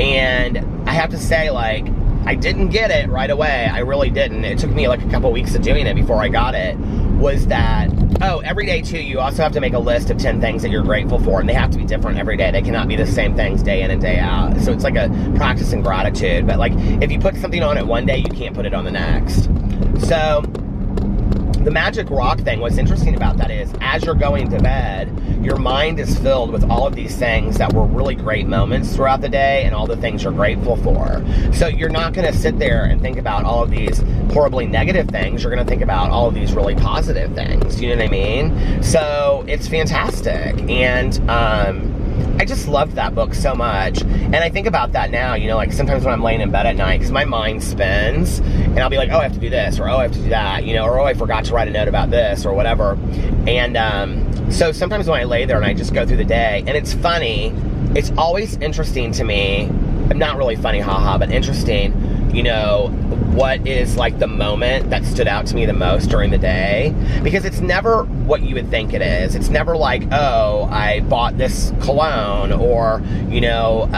[SPEAKER 1] and I have to say, like, I didn't get it right away. I really didn't. It took me like a couple weeks of doing it before I got it, was that, every day too, you also have to make a list of 10 things that you're grateful for, and they have to be different every day. They cannot be the same things day in and day out. So it's like a practice in gratitude. But like, if you put something on it one day, you can't put it on the next. So the magic rock thing, what's interesting about that is, as you're going to bed, your mind is filled with all of these things that were really great moments throughout the day, and all the things you're grateful for. So you're not going to sit there and think about all of these horribly negative things. You're going to think about all of these really positive things. You know what I mean? So it's fantastic. And I just loved that book so much. And I think about that now, you know, like sometimes when I'm laying in bed at night, because my mind spins, and I'll be like, oh, I have to do this, or oh, I have to do that, you know, or oh, I forgot to write a note about this, or whatever. And so sometimes when I lay there and I just go through the day, and it's funny, it's always interesting to me, not really funny, haha, but interesting, you know, what is like the moment that stood out to me the most during the day, because it's never what you would think it is. It's never like, oh, I bought this cologne, or, you know,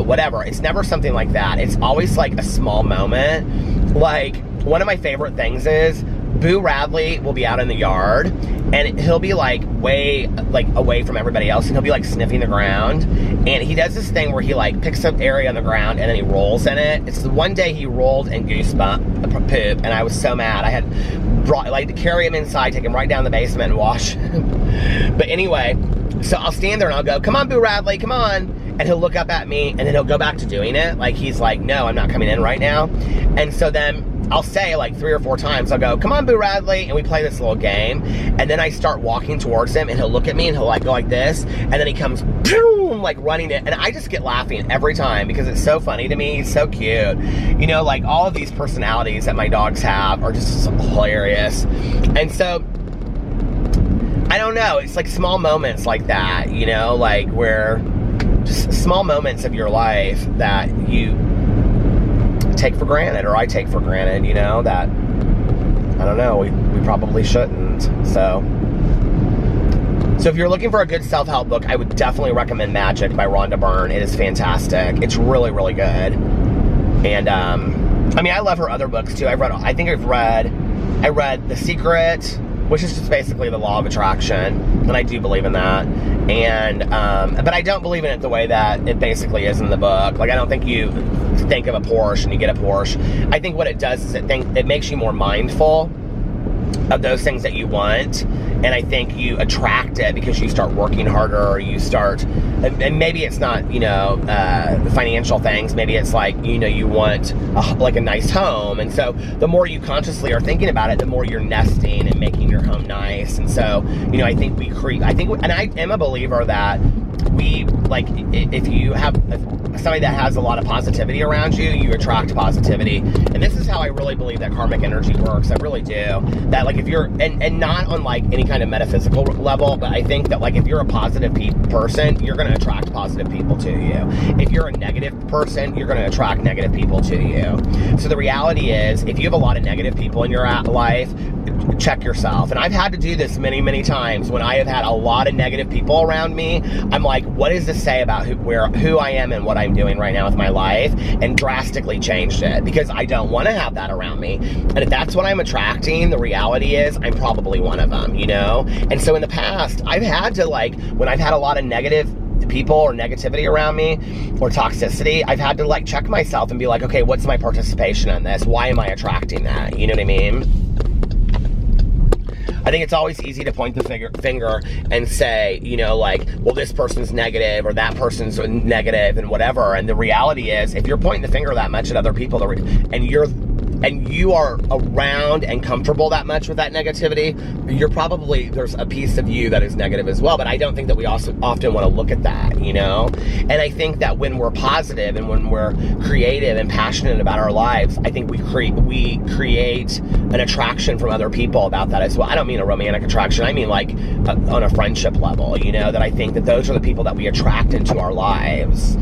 [SPEAKER 1] whatever. It's never something like that. It's always like a small moment. Like, one of my favorite things is Boo Radley will be out in the yard, and he'll be like way like away from everybody else, and he'll be like sniffing the ground, and he does this thing where he like picks up area on the ground and then he rolls in it. It's the one day he rolled in goosebump poop, and I was so mad. I had brought like to carry him inside, take him right down the basement and wash him. But anyway, so I'll stand there and I'll go, come on, Boo Radley, come on. and he'll look up at me, and then he'll go back to doing it. Like, he's like, no, I'm not coming in right now. And so then I'll say like 3 or 4 times, I'll go, come on, Boo Radley, and we play this little game, and then I start walking towards him, and he'll look at me, and he'll like go like this, and then he comes, boom, like running it, and I just get laughing every time, because it's so funny to me. He's so cute. You know, like, all of these personalities that my dogs have are just hilarious. And so, I don't know, it's like small moments like that, you know, like, where, just small moments of your life that you take for granted, or I take for granted, you know, that, I don't know, we probably shouldn't. So if you're looking for a good self-help book, I would definitely recommend Magic by Rhonda Byrne. It is fantastic. It's really, really good. And, I mean, I love her other books, too. I read The Secret, which is just basically the law of attraction, and I do believe in that. And, but I don't believe in it the way that it basically is in the book. Like, I don't think you think of a Porsche and you get a Porsche. I think what it does is it makes you more mindful of those things that you want, and I think you attract it because you start working harder, or you start, and maybe it's not, you know, financial things. Maybe it's like, you know, you want like a nice home, and so the more you consciously are thinking about it, the more you're nesting and making your home nice. And so, you know, I think and I am a believer that we, like, if you have somebody that has a lot of positivity around you, you attract positivity. And this is how I really believe that karmic energy works. I really do. That, like, if you're, and not on, like, any kind of metaphysical level, but I think that, like, if you're a positive person, you're going to attract positive people to you. If you're a negative person, you're going to attract negative people to you. So the reality is, if you have a lot of negative people in your life, check yourself. And I've had to do this many, many times when I have had a lot of negative people around me. I'm like, what does this say about who I am and what I'm doing right now with my life? And drastically changed it, because I don't want to have that around me. And if that's what I'm attracting, the reality is I'm probably one of them, you know? And so in the past, I've had to, like, when I've had a lot of negative people or negativity around me, or toxicity, I've had to, like, check myself and be like, okay, what's my participation in this? Why am I attracting that? You know what I mean? I think it's always easy to point the finger and say, you know, like, well, this person's negative, or that person's negative, and whatever. And the reality is, if you're pointing the finger that much at other people, and you are around and comfortable that much with that negativity, you're probably, there's a piece of you that is negative as well. But I don't think that we also often want to look at that, you know? And I think that when we're positive and when we're creative and passionate about our lives, I think we create an attraction from other people about that as well. I don't mean a romantic attraction. I mean, like, on a friendship level, you know, that I think that those are the people that we attract into our lives.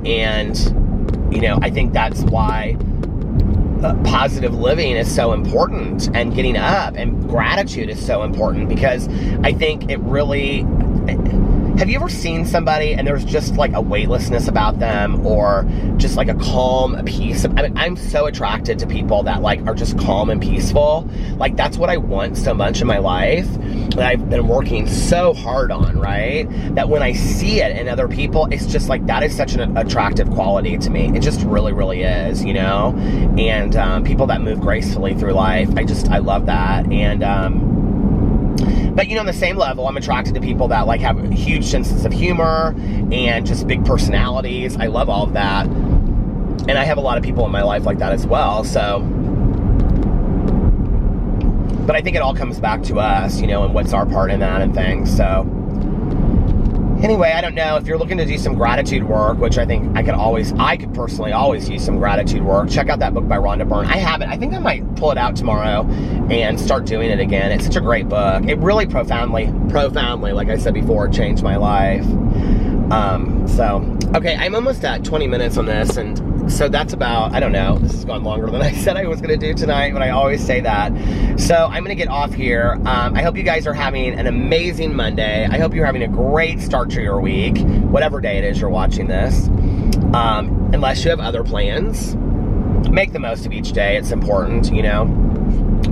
[SPEAKER 1] And, you know, I think that's why positive living is so important, and getting up, and gratitude is so important, because I think it really, have you ever seen somebody and there's just like a weightlessness about them, or just like a calm, a peace? I mean, I'm so attracted to people that, like, are just calm and peaceful. Like, that's what I want so much in my life, that I've been working so hard on, right? That when I see it in other people, it's just like, that is such an attractive quality to me. It just really, really is, you know? And people that move gracefully through life, I love that. And but, you know, on the same level, I'm attracted to people that, like, have huge senses of humor and just big personalities. I love all of that. And I have a lot of people in my life like that as well. So, but I think it all comes back to us, you know, and what's our part in that and things. So, anyway, I don't know, if you're looking to do some gratitude work, which I think I could personally always use some gratitude work, check out that book by Rhonda Byrne. I have it. I think I might pull it out tomorrow and start doing it again. It's such a great book. It really profoundly, like I said before, changed my life. So, okay, I'm almost at 20 minutes on this, and so that's about, I don't know, this has gone longer than I said I was going to do tonight, but I always say that. So I'm going to get off here. I hope you guys are having an amazing Monday. I hope you're having a great start to your week, whatever day it is you're watching this. Unless you have other plans, make the most of each day. It's important, you know.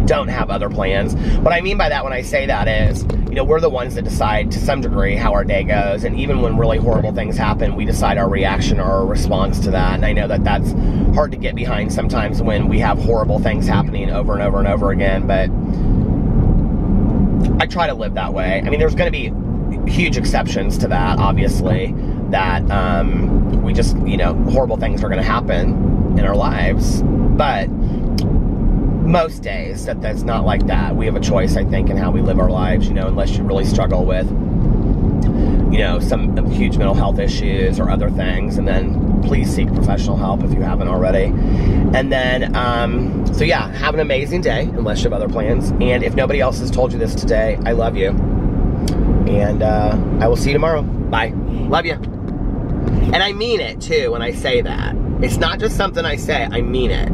[SPEAKER 1] Don't have other plans. What I mean by that when I say that is, you know, we're the ones that decide to some degree how our day goes. And even when really horrible things happen, we decide our reaction or our response to that. And I know that that's hard to get behind sometimes when we have horrible things happening over and over and over again. But I try to live that way. I mean, there's going to be huge exceptions to that, obviously. that we just, you know, horrible things are going to happen in our lives. But most days that's not like that. We have a choice, I think, in how we live our lives, you know, unless you really struggle with, you know, some huge mental health issues or other things, and then please seek professional help if you haven't already. And then, so yeah, have an amazing day, unless you have other plans. And if nobody else has told you this today, I love you. And I will see you tomorrow. Bye. Love you. And I mean it, too, when I say that. It's not just something I say, I mean it.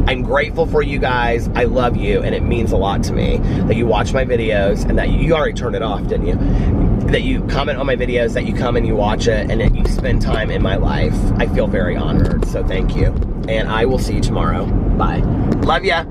[SPEAKER 1] I'm grateful for you guys. I love you, and it means a lot to me that you watch my videos, and that you already turned it off, didn't you? That you comment on my videos, that you come and you watch it, and that you spend time in my life. I feel very honored, so thank you. And I will see you tomorrow. Bye. Love ya.